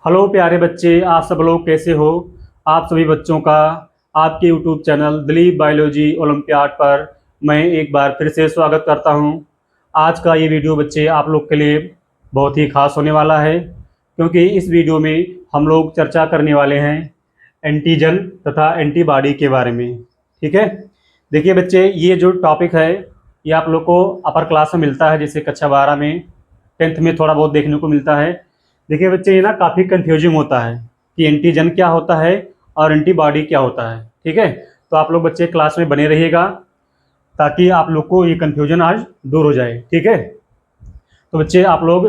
Hello प्यारे बच्चे, आप सब लोग कैसे हो। आप सभी बच्चों का आपके YouTube channel Dilip biology olympiad पर मैं एक बार फिर से स्वागत करता हूं। आज का ये वीडियो बच्चे आप लोग के लिए बहुत ही खास होने वाला है, क्योंकि इस वीडियो में हम लोग चर्चा करने वाले हैं एंटीजन तथा एंटीबॉडी के बारे में। ठीक है, देखिए बच्चे, ये जो टॉपिक है ये आप लोग को अपर क्लास में मिलता है, जैसे कक्षा 12 में, 10th में थोड़ा बहुत देखने को मिलता है। देखिए बच्चे, ये ना काफ़ी कंफ्यूजिंग होता है कि एंटीजन क्या होता है और एंटीबॉडी क्या होता है। ठीक है, तो आप लोग बच्चे क्लास में बने रहिएगा ताकि आप लोग को ये कंफ्यूजन आज दूर हो जाए। ठीक है, तो बच्चे आप लोग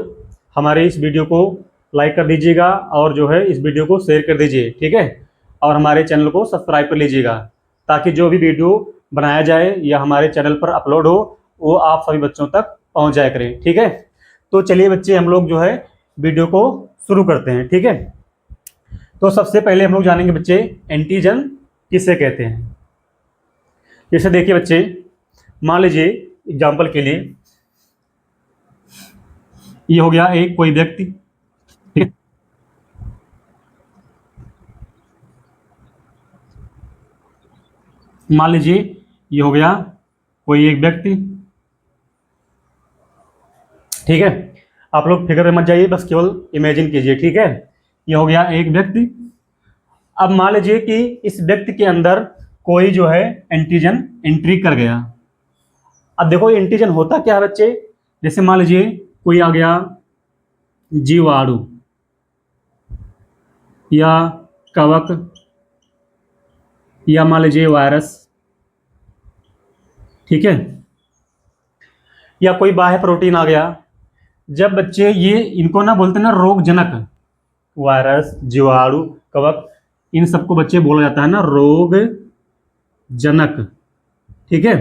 हमारे इस वीडियो को लाइक कर दीजिएगा और जो है इस वीडियो को शेयर कर दीजिए। ठीक है, और हमारे चैनल को सब्सक्राइब कर लीजिएगा ताकि जो भी वीडियो बनाया जाए या हमारे चैनल पर अपलोड हो वो आप सभी बच्चों तक पहुँच जाया करें। ठीक है, तो चलिए बच्चे, हम लोग जो है वीडियो को शुरू करते हैं। ठीक है, तो सबसे पहले हम लोग जानेंगे बच्चे एंटीजन किसे कहते हैं। जैसे देखिए बच्चे, मान लीजिए एग्जांपल के लिए ये हो गया एक कोई व्यक्ति। ठीक है, मान लीजिए ये हो गया कोई एक व्यक्ति। ठीक है, आप लोग फिक्र मत जाइए, बस केवल इमेजिन कीजिए। ठीक है, ये हो गया एक व्यक्ति। अब मान लीजिए कि इस व्यक्ति के अंदर कोई जो है एंटीजन एंट्री कर गया। अब देखो एंटीजन होता क्या है बच्चे, जैसे मान लीजिए कोई आ गया जीवाणु या कवक या मान लीजिए वायरस। ठीक है, या कोई बाह्य प्रोटीन आ गया। जब बच्चे ये इनको ना बोलते ना रोगजनक, वायरस, जीवाणु, कवक, इन सबको बच्चे बोला जाता है ना रोग जनक। ठीक है,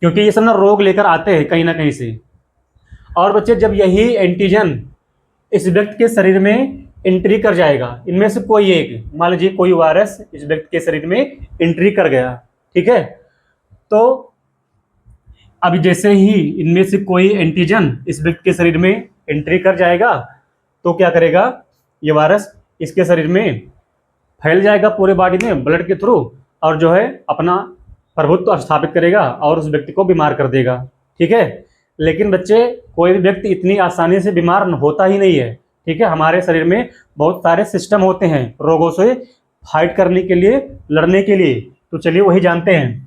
क्योंकि ये सब ना रोग लेकर आते हैं कहीं ना कहीं से। और बच्चे जब यही एंटीजन इस व्यक्ति के शरीर में एंट्री कर जाएगा, इनमें से कोई एक, मान लीजिए कोई वायरस इस व्यक्ति के शरीर में एंट्री कर गया। ठीक है, तो अभी जैसे ही इनमें से कोई एंटीजन इस व्यक्ति के शरीर में एंट्री कर जाएगा तो क्या करेगा, ये वायरस इसके शरीर में फैल जाएगा पूरे बॉडी में ब्लड के थ्रू, और जो है अपना प्रभुत्व स्थापित करेगा और उस व्यक्ति को बीमार कर देगा। ठीक है, लेकिन बच्चे कोई भी व्यक्ति इतनी आसानी से बीमार होता ही नहीं है। ठीक है, हमारे शरीर में बहुत सारे सिस्टम होते हैं रोगों से फाइट करने के लिए, लड़ने के लिए। तो चलिए वही जानते हैं।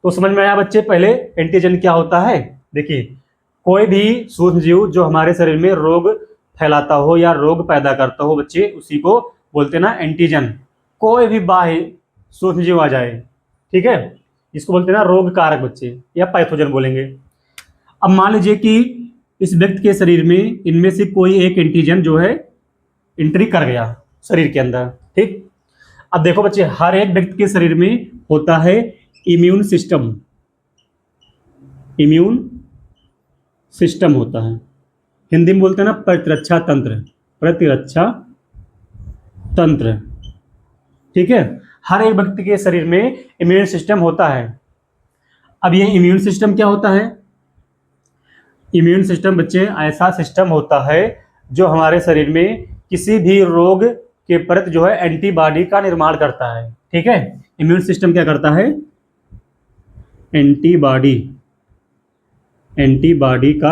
तो समझ में आया बच्चे पहले एंटीजन क्या होता है। देखिए, कोई भी सूक्ष्म जीव जो हमारे शरीर में रोग फैलाता हो या रोग पैदा करता हो बच्चे, उसी को बोलते ना एंटीजन। कोई भी बाह्य सूक्ष्म जीव आ जाए, ठीक है, इसको बोलते ना रोग कारक बच्चे, या पैथोजन बोलेंगे। अब मान लीजिए कि इस व्यक्ति के शरीर में इनमें से कोई एक एंटीजन जो है एंट्री कर गया शरीर के अंदर। ठीक, अब देखो बच्चे, हर एक व्यक्ति के शरीर में होता है इम्यून सिस्टम। इम्यून सिस्टम होता है, हिंदी में बोलते हैं ना प्रतिरक्षा तंत्र। प्रतिरक्षा तंत्र, ठीक है, हर एक व्यक्ति के शरीर में इम्यून सिस्टम होता है। अब ये इम्यून सिस्टम क्या होता है, इम्यून सिस्टम बच्चे ऐसा सिस्टम होता है जो हमारे शरीर में किसी भी रोग के प्रति जो है एंटीबॉडी का निर्माण करता है। ठीक है, इम्यून सिस्टम क्या करता है, एंटीबॉडी, एंटीबॉडी का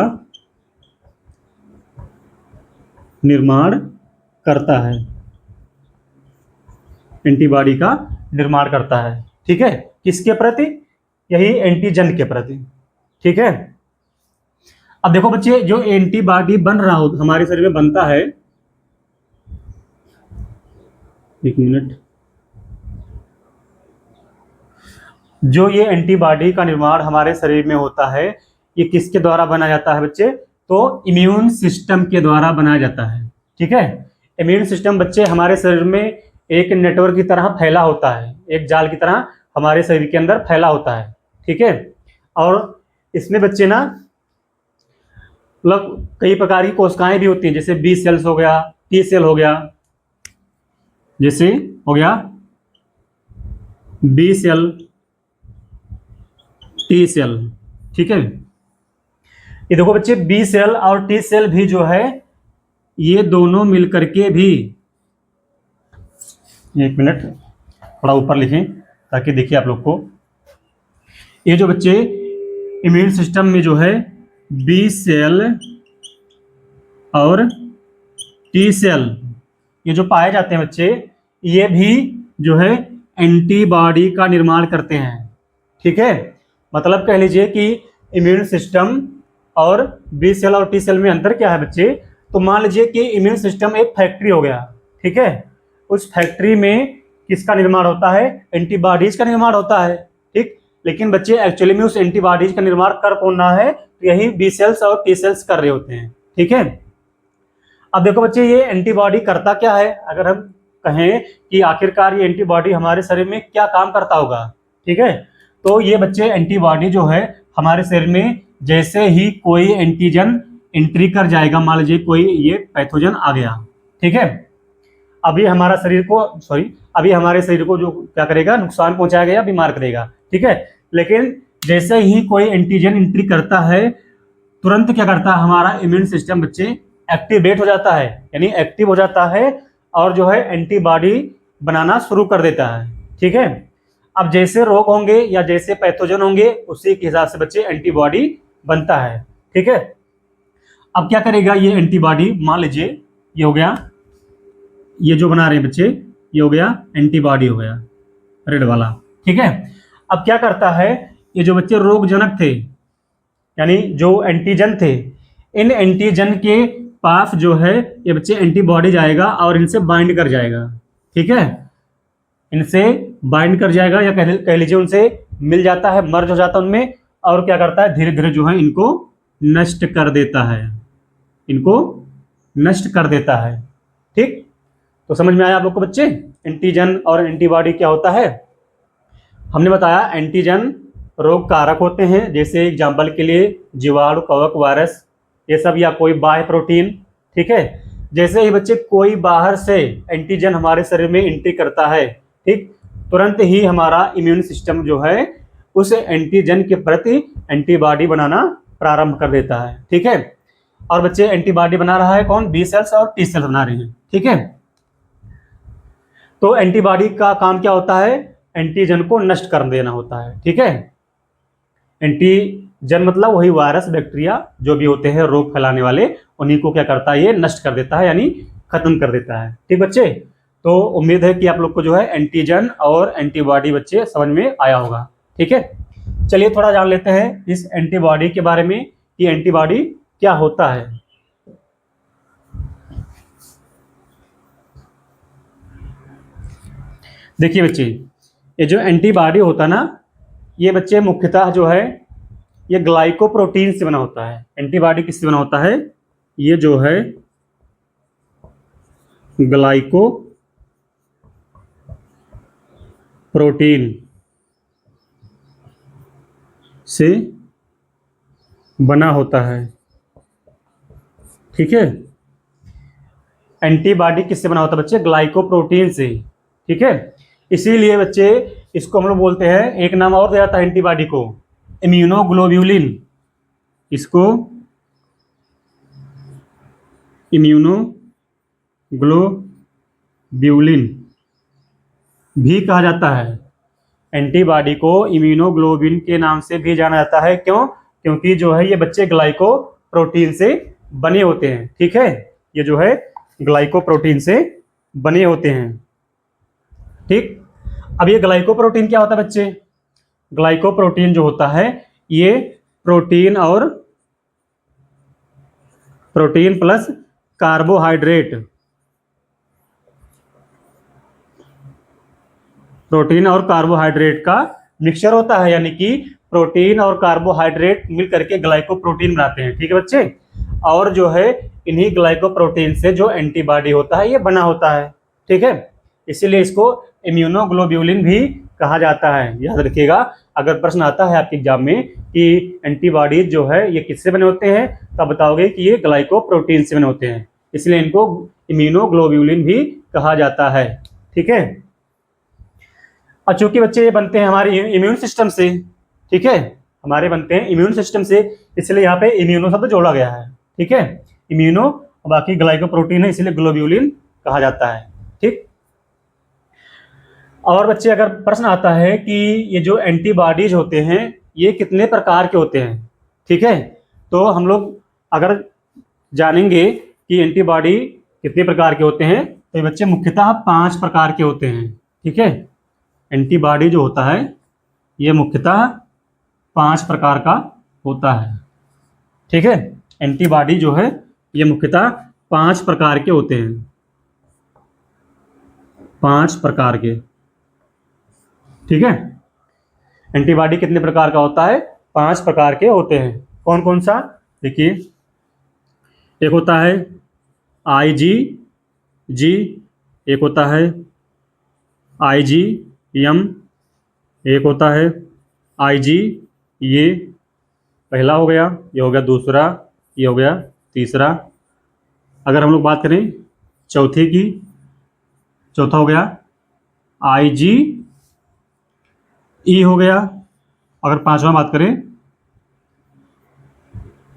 निर्माण करता है, एंटीबॉडी का निर्माण करता है। ठीक है, किसके प्रति, यही एंटीजन के प्रति। ठीक है, अब देखो बच्चे, जो एंटीबॉडी बन रहा हो हमारे शरीर में बनता है, एक मिनट, जो ये एंटीबॉडी का निर्माण हमारे शरीर में होता है, ये किसके द्वारा बनाया जाता है बच्चे, तो इम्यून सिस्टम के द्वारा बनाया जाता है। ठीक है, इम्यून सिस्टम बच्चे हमारे शरीर में एक नेटवर्क की तरह फैला होता है, एक जाल की तरह हमारे शरीर के अंदर फैला होता है। ठीक है, और इसमें बच्चे ना मतलब कई प्रकार की कोशिकाएं भी होती हैं, जैसे बी सेल्स हो गया, टी सेल हो गया, जैसे हो गया बी सेल, टी सेल। ठीक है, ये देखो बच्चे, बी सेल और टी सेल भी जो है ये दोनों मिलकर के भी, एक मिनट थोड़ा ऊपर लिखें ताकि देखिए आप लोग को, ये जो बच्चे इम्यून सिस्टम में जो है बी सेल और टी सेल ये जो पाए जाते हैं बच्चे, ये भी जो है एंटीबॉडी का निर्माण करते हैं। ठीक है, मतलब कह लीजिए कि इम्यून सिस्टम और बी सेल और टी सेल में अंतर क्या है बच्चे। तो मान लीजिए कि इम्यून सिस्टम एक फैक्ट्री हो गया, ठीक है, उस फैक्ट्री में किसका निर्माण होता है, एंटीबॉडीज का निर्माण होता है। ठीक, लेकिन बच्चे एक्चुअली में उस एंटीबॉडीज का निर्माण कर कौन रहा है, तो यही बी सेल्स और टी सेल्स कर रहे होते हैं। ठीक है, अब देखो बच्चे ये एंटीबॉडी करता क्या है, अगर हम कहें कि आखिरकार ये एंटीबॉडी हमारे शरीर में क्या काम करता होगा। ठीक है, तो ये बच्चे एंटीबॉडी जो है हमारे शरीर में जैसे ही कोई एंटीजन एंट्री कर जाएगा, मान लीजिए कोई ये पैथोजन आ गया, ठीक है, अभी हमारा शरीर को अभी हमारे शरीर को जो क्या करेगा, नुकसान पहुंचाएगा या बीमार करेगा। ठीक है, लेकिन जैसे ही कोई एंटीजन एंट्री करता है, तुरंत क्या करता है, हमारा इम्यून सिस्टम बच्चे एक्टिवेट हो जाता है, यानी एक्टिव हो जाता है और जो है एंटीबॉडी बनाना शुरू कर देता है। ठीक है, अब जैसे रोग होंगे या जैसे पैथोजन होंगे उसी के हिसाब से बच्चे एंटीबॉडी बनता है। ठीक है, अब क्या करेगा ये एंटीबॉडी, मान लीजिए ये हो गया, ये जो बना रहे हैं बच्चे ये हो गया एंटीबॉडी हो गया रेड वाला। ठीक है, अब क्या करता है, ये जो बच्चे रोगजनक थे यानी जो एंटीजन थे, इन एंटीजन के पास जो है ये बच्चे एंटीबॉडी जाएगा और इनसे बाइंड कर जाएगा। ठीक है, इनसे बाइंड कर जाएगा या कह लीजिए उनसे मिल जाता है, मर्ज हो जाता है उनमें, और क्या करता है धीरे धीरे जो है इनको नष्ट कर देता है, इनको नष्ट कर देता है। ठीक, तो समझ में आया आप लोग को बच्चे एंटीजन और एंटीबॉडी क्या होता है। हमने बताया एंटीजन रोग कारक होते हैं, जैसे एग्जाम्पल के लिए जीवाणु, कवक, वायरस ये सब, या कोई बाह्य प्रोटीन। ठीक है, जैसे ही बच्चे कोई बाहर से एंटीजन हमारे शरीर में एंट्री करता है, ठीक, तुरंत ही हमारा इम्यून सिस्टम जो है उस एंटीजन के प्रति एंटीबॉडी बनाना प्रारंभ कर देता है। ठीक है, और बच्चे एंटीबॉडी बना रहा है कौन, बी सेल्स और टी सेल्स बना रहे हैं। ठीक है, तो एंटीबॉडी का काम क्या होता है, एंटीजन को नष्ट कर देना होता है। ठीक है, एंटीजन मतलब वही वायरस, बैक्टीरिया जो भी होते हैं रोग फैलाने वाले, उन्हीं को क्या करता है, ये नष्ट कर देता है यानी खत्म कर देता है। ठीक बच्चे, तो उम्मीद है कि आप लोग को जो है एंटीजन और एंटीबॉडी बच्चे समझ में आया होगा। ठीक है, चलिए थोड़ा जान लेते हैं इस एंटीबॉडी के बारे में कि एंटीबॉडी क्या होता है। देखिए बच्चे, ये जो एंटीबॉडी होता ना, ये बच्चे मुख्यतः जो है ये ग्लाइकोप्रोटीन से बना होता है। एंटीबॉडी किससे बना होता है, ये जो है ग्लाइकोप्रोटीन से बना होता है। ठीक है, एंटीबॉडी किससे बना होता है बच्चे, ग्लाइकोप्रोटीन से। ठीक है, इसीलिए बच्चे इसको हम लोग बोलते हैं, एक नाम और दिया जाता है एंटीबॉडी को, इम्यूनोग्लोब्यूलिन। इसको इम्यूनोग्लोब्यूलिन भी कहा जाता है। एंटीबॉडी को इम्यूनोग्लोबिन के नाम से भी जाना जाता है। क्यों, क्योंकि जो है ये बच्चे ग्लाइकोप्रोटीन से बने होते हैं। ठीक है, ये जो है ग्लाइकोप्रोटीन से बने होते हैं। ठीक, अब ये ग्लाइकोप्रोटीन क्या होता है बच्चे, ग्लाइकोप्रोटीन जो होता है ये प्रोटीन और प्रोटीन प्लस कार्बोहाइड्रेट, प्रोटीन और कार्बोहाइड्रेट का मिक्सचर होता है, यानी कि प्रोटीन और कार्बोहाइड्रेट मिल करके ग्लाइकोप्रोटीन बनाते हैं। ठीक है बच्चे, और जो है इन्हीं ग्लाइकोप्रोटीन से जो एंटीबॉडी होता है ये बना होता है। ठीक है, इसीलिए इसको इम्यूनोग्लोब्यूलिन भी कहा जाता है। याद रखिएगा, अगर प्रश्न आता है आपके एग्जाम में कि एंटीबॉडीज जो है ये किससे बने होते हैं, तब बताओगे कि ये ग्लाइकोप्रोटीन से बने होते हैं, इसलिए इनको इम्यूनोग्लोब्यूलिन भी कहा जाता है। ठीक है, और चूंकि बच्चे ये बनते हैं हमारे इम्यून सिस्टम से, ठीक है, हमारे बनते हैं इम्यून सिस्टम से, इसलिए यहाँ पे इम्यूनो शब्द जोड़ा गया है। ठीक है, इम्यूनो बाकी ग्लाइकोप्रोटीन है, इसीलिए ग्लोब्यूलिन कहा जाता है। ठीक। और बच्चे अगर प्रश्न आता है कि ये जो एंटीबॉडीज होते हैं ये कितने प्रकार के होते हैं, ठीक है, तो हम लोग अगर जानेंगे कि एंटीबॉडी कितने प्रकार के होते हैं तो ये बच्चे मुख्यतः 5 प्रकार के होते हैं। ठीक है, एंटीबॉडी जो होता है ये मुख्यतः 5 प्रकार का होता है। ठीक है, एंटीबॉडी जो है ये मुख्यतः 5 प्रकार के होते हैं, 5 प्रकार के। ठीक है, एंटीबॉडी कितने प्रकार का होता है? 5 प्रकार के होते हैं। कौन कौन सा? देखिए, एक होता है IgG, एक होता है IgM, एक होता है IG, ये पहला हो गया, ये हो गया दूसरा, ये हो गया तीसरा। अगर हम लोग बात करें चौथे की, चौथा हो गया IgE हो गया। अगर पांचवा बात करें,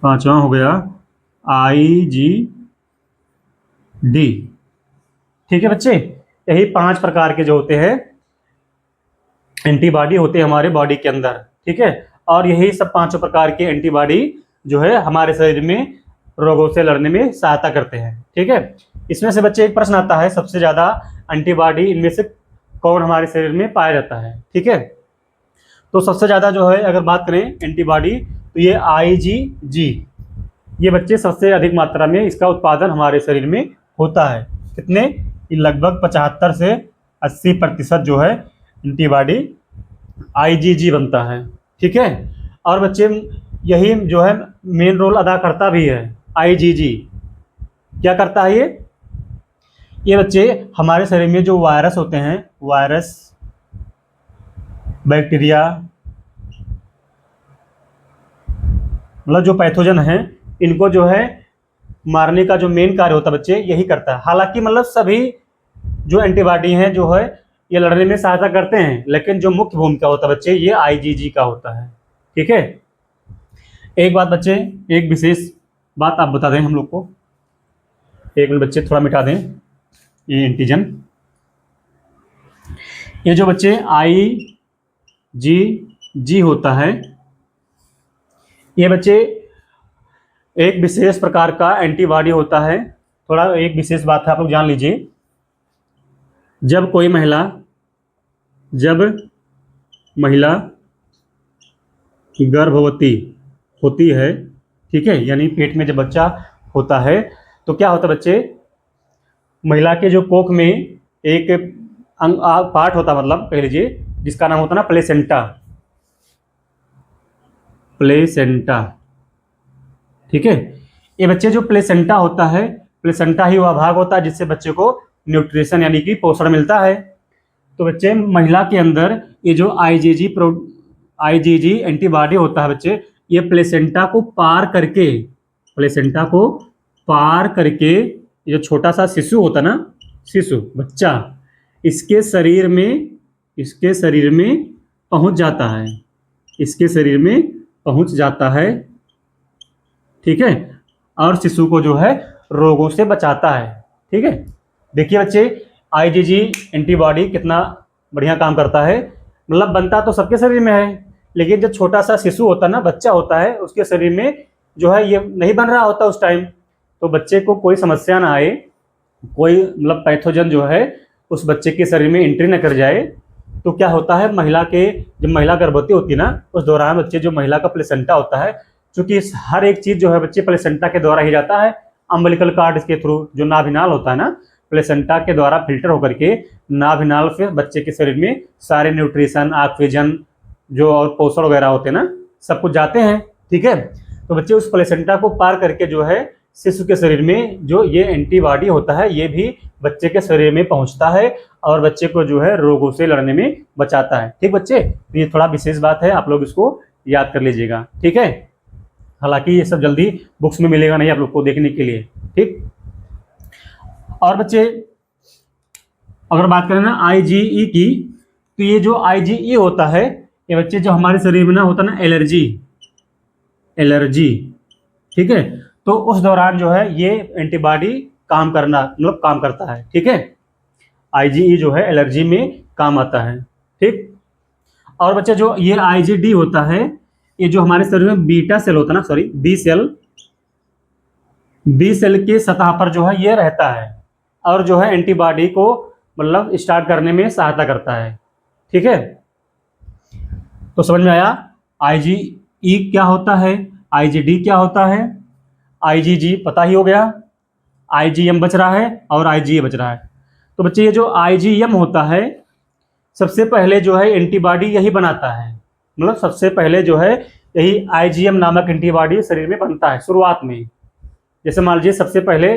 पांचवा हो गया IgD। ठीक है बच्चे, यही 5 प्रकार के जो होते हैं एंटीबॉडी होते हैं हमारे बॉडी के अंदर। ठीक है, और यही सब 5 प्रकार के एंटीबॉडी जो है हमारे शरीर में रोगों से लड़ने में सहायता करते हैं। ठीक है, इसमें से बच्चे एक प्रश्न आता है, सबसे ज्यादा एंटीबॉडी इनमें से कौन हमारे शरीर में पाया जाता है? ठीक है, तो सबसे ज्यादा जो है अगर बात करें एंटीबॉडी तो ये IgG, ये बच्चे सबसे अधिक मात्रा में इसका उत्पादन हमारे शरीर में होता है। कितने? लगभग 75 से 80% जो है एंटीबॉडी IgG बनता है। ठीक है, और बच्चे यही जो है मेन रोल अदा करता भी है। IgG क्या करता है? ये बच्चे हमारे शरीर में जो वायरस होते हैं, वायरस, बैक्टीरिया, मतलब जो पैथोजन है, इनको जो है मारने का जो मेन कार्य होता है बच्चे यही करता है। हालांकि मतलब सभी जो एंटीबॉडी हैं जो है ये लड़ने में सहायता करते हैं, लेकिन जो मुख्य भूमिका होता है बच्चे ये IgG का होता है। ठीक है, एक बात बच्चे, एक विशेष बात आप बता दें हम लोग को, एक मिनट बच्चे थोड़ा मिटा दें ये एंटीजन। ये जो बच्चे IgG होता है ये बच्चे एक विशेष प्रकार का एंटीबॉडी होता है। थोड़ा एक विशेष बात है, आप लोग जान लीजिए। जब कोई महिला, जब महिला गर्भवती होती है, ठीक है, यानी पेट में जब बच्चा होता है तो क्या होता है बच्चे, महिला के जो कोख में एक पार्ट होता है, मतलब कह लीजिए जिसका नाम होता है ना प्लेसेंटा, प्लेसेंटा। ठीक है, ये बच्चे जो प्लेसेंटा होता है, प्लेसेंटा ही वह भाग होता है जिससे बच्चे को न्यूट्रिशन यानी कि पोषण मिलता है। तो बच्चे महिला के अंदर ये जो IgG एंटीबॉडी होता है बच्चे, ये प्लेसेंटा को पार करके, प्लेसेंटा को पार करके ये जो छोटा सा शिशु होता है ना, शिशु बच्चा, इसके शरीर में पहुंच जाता है, इसके शरीर में पहुंच जाता है। ठीक है, और शिशु को जो है रोगों से बचाता है। ठीक है, देखिए बच्चे IgG एंटीबॉडी कितना बढ़िया काम करता है। मतलब बनता तो सबके शरीर में है, लेकिन जो छोटा सा शिशु होता है ना, बच्चा होता है, उसके शरीर में जो है ये नहीं बन रहा होता उस टाइम। तो बच्चे को कोई समस्या ना आए, कोई मतलब पैथोजन जो है उस बच्चे के शरीर में एंट्री न कर जाए, तो क्या होता है, महिला के, जब महिला गर्भवती होती है ना उस दौरान बच्चे जो महिला का प्लेसेंटा होता है, क्योंकि हर एक चीज जो है बच्चे प्लेसेंटा के द्वारा ही जाता है, अम्बिलिकल कार्ड के थ्रू, जो नाभिनाल होता है ना, प्लेसेंटा के द्वारा फिल्टर होकर के नाभिनाल से बच्चे के शरीर में सारे न्यूट्रिशन, ऑक्सीजन जो और पोषण वगैरह होते हैं ना, सब कुछ जाते हैं। ठीक है, तो बच्चे उस प्लेसेंटा को पार करके जो है शिशु के शरीर में जो ये एंटीबॉडी होता है ये भी बच्चे के शरीर में पहुंचता है और बच्चे को जो है रोगों से लड़ने में बचाता है। ठीक बच्चे, तो ये थोड़ा विशेष बात है, आप लोग इसको याद कर लीजिएगा। ठीक है, हालांकि ये सब जल्दी बुक्स में मिलेगा नहीं आप लोग को देखने के लिए। ठीक, और बच्चे अगर बात करें ना IgE की, तो ये जो IgE होता है ये बच्चे जो हमारे शरीर में ना होता है ना एलर्जी, ठीक है, तो उस दौरान जो है ये एंटीबॉडी काम करता है। ठीक है, IgE जो है एलर्जी में काम आता है। ठीक, और बच्चे जो ये IgD होता है, ये जो हमारे शरीर में बीटा सेल होता है ना, सॉरी बी सेल की सतह पर जो है ये रहता है और जो है एंटीबॉडी को मतलब स्टार्ट करने में सहायता करता है। ठीक है, तो समझ में आया IgE क्या होता है, IgD क्या होता है, IgG पता ही हो गया, IgM बच रहा है और IgA बच रहा है। तो बच्चे ये जो IgM होता है, सबसे पहले जो है एंटीबॉडी यही बनाता है, मतलब सबसे पहले जो है यही IgM नामक एंटीबॉडी शरीर में बनता है शुरुआत में। जैसे मान लीजिए सबसे पहले,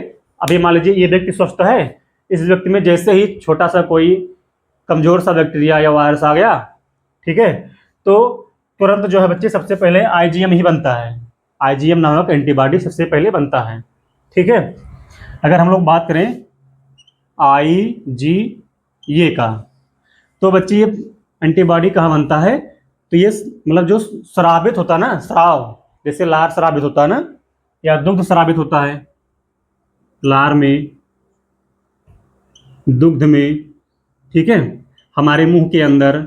अभी मान लीजिए ये व्यक्ति स्वस्थ है, इस व्यक्ति में जैसे ही छोटा सा कोई कमजोर सा बैक्टीरिया या वायरस आ गया, ठीक है, तो तुरंत जो है बच्चे सबसे पहले IgM ही बनता है, IgM नामक एंटीबॉडी सबसे पहले बनता है। ठीक है, अगर हम लोग बात करें IgA का, तो बच्चे ये एंटीबॉडी कहाँ बनता है, तो ये मतलब जो स्रावित होता है ना, स्राव, जैसे लार स्रावित होता है ना, या दुग्ध स्रावित होता है, लार में, दुग्ध में, ठीक है, हमारे मुंह के अंदर,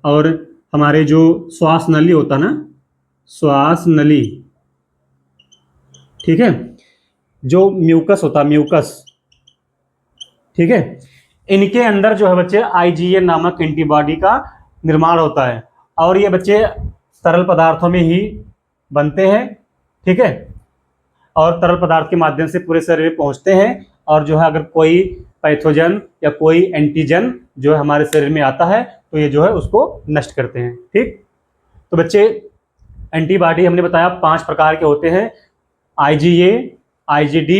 और हमारे जो श्वास नली होता है ना, श्वास नली, ठीक है, जो म्यूकस होता है, म्यूकस, ठीक है, इनके अंदर जो है बच्चे IgA नामक एंटीबॉडी का निर्माण होता है और ये बच्चे तरल पदार्थों में ही बनते हैं। ठीक है, और तरल पदार्थ के माध्यम से पूरे शरीर में पहुंचते हैं और जो है अगर कोई पैथोजन या कोई एंटीजन जो है हमारे शरीर में आता है तो ये जो है उसको नष्ट करते हैं। ठीक, तो बच्चे एंटीबॉडी हमने बताया 5 प्रकार के होते हैं, IgA, IgD,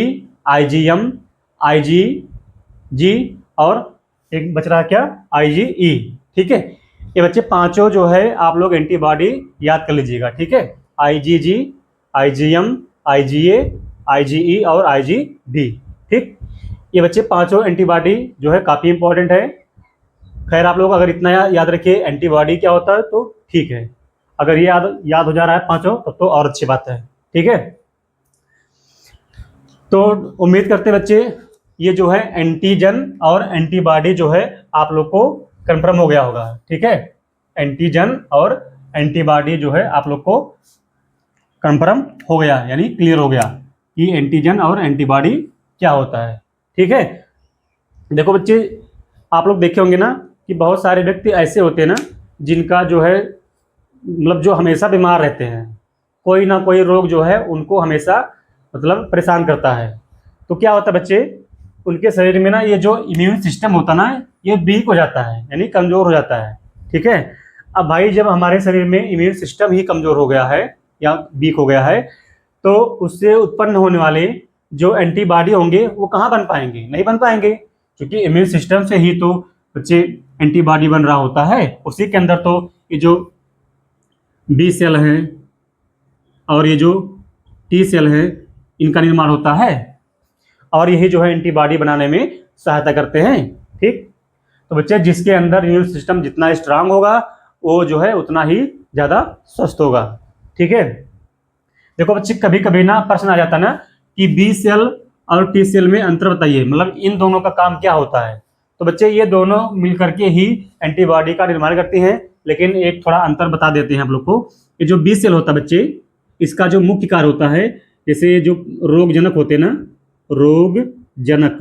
IgM, IgG और एक बच रहा क्या, IgE। ठीक है, ये बच्चे पांचों जो है आप लोग एंटीबॉडी याद कर लीजिएगा। ठीक है, IgG, IgM, IgA, IgE और IgD। ठीक, ये बच्चे पांचों एंटीबॉडी जो है काफ़ी इंपॉर्टेंट है। खैर आप लोग अगर इतना याद रखिए एंटीबॉडी क्या होता है तो ठीक है, अगर ये याद हो जा रहा है पांचों तब तो और अच्छी बात है। ठीक है, तो उम्मीद करते बच्चे ये जो है एंटीजन और एंटीबॉडी जो है आप लोग को कंफर्म हो गया होगा। ठीक है, एंटीजन और एंटीबॉडी जो है आप लोग को कंफर्म हो गया, यानी क्लियर हो गया कि एंटीजन और एंटीबॉडी क्या होता है। ठीक है, देखो बच्चे आप लोग देखे होंगे ना कि बहुत सारे व्यक्ति ऐसे होते हैं ना जिनका जो है मतलब जो हमेशा बीमार रहते हैं, कोई ना कोई रोग जो है उनको हमेशा मतलब परेशान करता है। तो क्या होता है बच्चे, उनके शरीर में ना ये जो इम्यून सिस्टम होता ना ये वीक हो जाता है, यानी कमज़ोर हो जाता है। ठीक है, अब भाई जब हमारे शरीर में इम्यून सिस्टम ही कमज़ोर हो गया है या वीक हो गया है तो उससे उत्पन्न होने वाले जो एंटीबॉडी होंगे वो कहाँ बन पाएंगे, नहीं बन पाएंगे, क्योंकि इम्यून सिस्टम से ही तो बच्चे एंटीबॉडी बन रहा होता है। उसी के अंदर तो ये जो बी सेल है और ये जो टी सेल है इनका निर्माण होता है और यही जो है एंटीबॉडी बनाने में सहायता करते हैं। ठीक, तो बच्चे जिसके अंदर इम्यून सिस्टम जितना स्ट्रांग होगा वो जो है उतना ही ज़्यादा स्वस्थ होगा। ठीक है, देखो बच्चे कभी कभी ना प्रश्न आ जाता ना कि बी सेल और टी सेल में अंतर बताइए, मतलब इन दोनों का काम क्या होता है। तो बच्चे ये दोनों मिलकर के ही एंटीबॉडी का निर्माण करती हैं, लेकिन एक थोड़ा अंतर बता देते हैं आप लोग को। ये जो बी सेल होता है बच्चे, इसका जो मुख्य कार्य होता है, जैसे जो रोग जनक होते हैं ना, रोग जनक,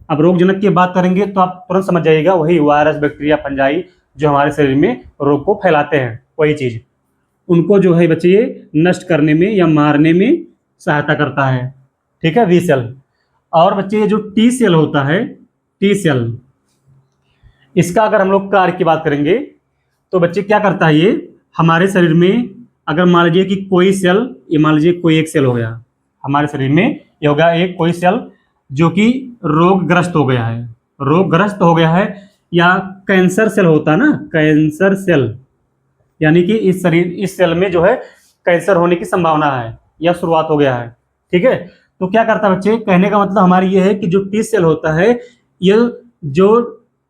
अब रोग जनक की बात करेंगे तो आप तुरंत समझ जाइएगा, वही वायरस, बैक्टीरिया, फंजाई जो हमारे शरीर में रोग को फैलाते हैं, वही चीज़ उनको जो है बच्चे ये नष्ट करने में या मारने में सहायता करता है। ठीक है, बी सेल। और बच्चे ये जो टी सेल होता है, टी सेल, इसका अगर हम लोग कार्य की बात करेंगे तो बच्चे क्या करता है, ये हमारे शरीर में अगर मान लीजिए कि कोई सेल, ये मान लीजिए कोई एक सेल हो गया हमारे शरीर में, ये हो गया एक कोई सेल जो कि रोगग्रस्त हो गया है, रोगग्रस्त हो गया है, या कैंसर सेल होता है ना, कैंसर सेल, यानी कि इस सेल में जो है कैंसर होने की संभावना है या शुरुआत हो गया है। ठीक है, तो क्या करता है बच्चे, कहने का मतलब हमारी ये है कि जो टी सेल होता है ये जो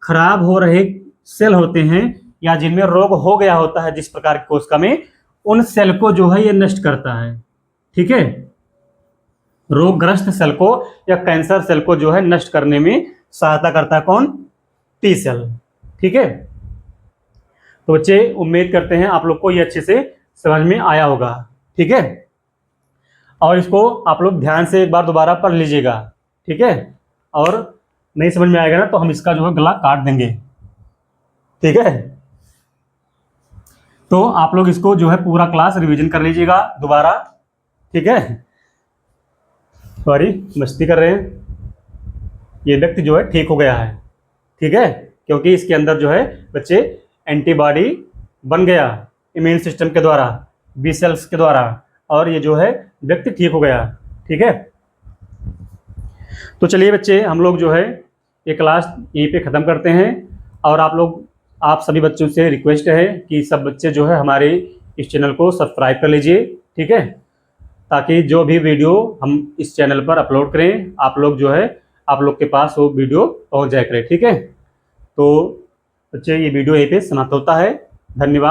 खराब हो रहे सेल होते हैं या जिनमें रोग हो गया होता है जिस प्रकार की कोशिका में, उन सेल को जो है ये नष्ट करता है। ठीक है, रोगग्रस्त सेल को या कैंसर सेल को जो है नष्ट करने में सहायता करता है कौन? T cell. ठीक है, तो बच्चे उम्मीद करते हैं आप लोग को ये अच्छे से समझ में आया होगा। ठीक है, और इसको आप लोग ध्यान से एक बार दोबारा पढ़ लीजिएगा। ठीक है, और नहीं समझ में आएगा ना तो हम इसका जो है गला काट देंगे। ठीक है, तो आप लोग इसको जो है पूरा क्लास रिवीजन कर लीजिएगा दोबारा। ठीक है, सॉरी मस्ती कर रहे हैं। ये व्यक्ति जो है ठीक हो गया है। ठीक है, क्योंकि इसके अंदर जो है बच्चे एंटीबॉडी बन गया इम्यून सिस्टम के द्वारा, बी सेल्स के द्वारा, और ये जो है व्यक्ति ठीक हो गया। ठीक है, तो चलिए बच्चे हम लोग जो है ये क्लास यहीं पे ख़त्म करते हैं। और आप सभी बच्चों से रिक्वेस्ट है कि सब बच्चे जो है हमारे इस चैनल को सब्सक्राइब कर लीजिए। ठीक है, ताकि जो भी वीडियो हम इस चैनल पर अपलोड करें आप लोग के पास वो वीडियो पहुंच जाया करे। ठीक है, तो बच्चे ये वीडियो यहीं पे समाप्त होता है। धन्यवाद।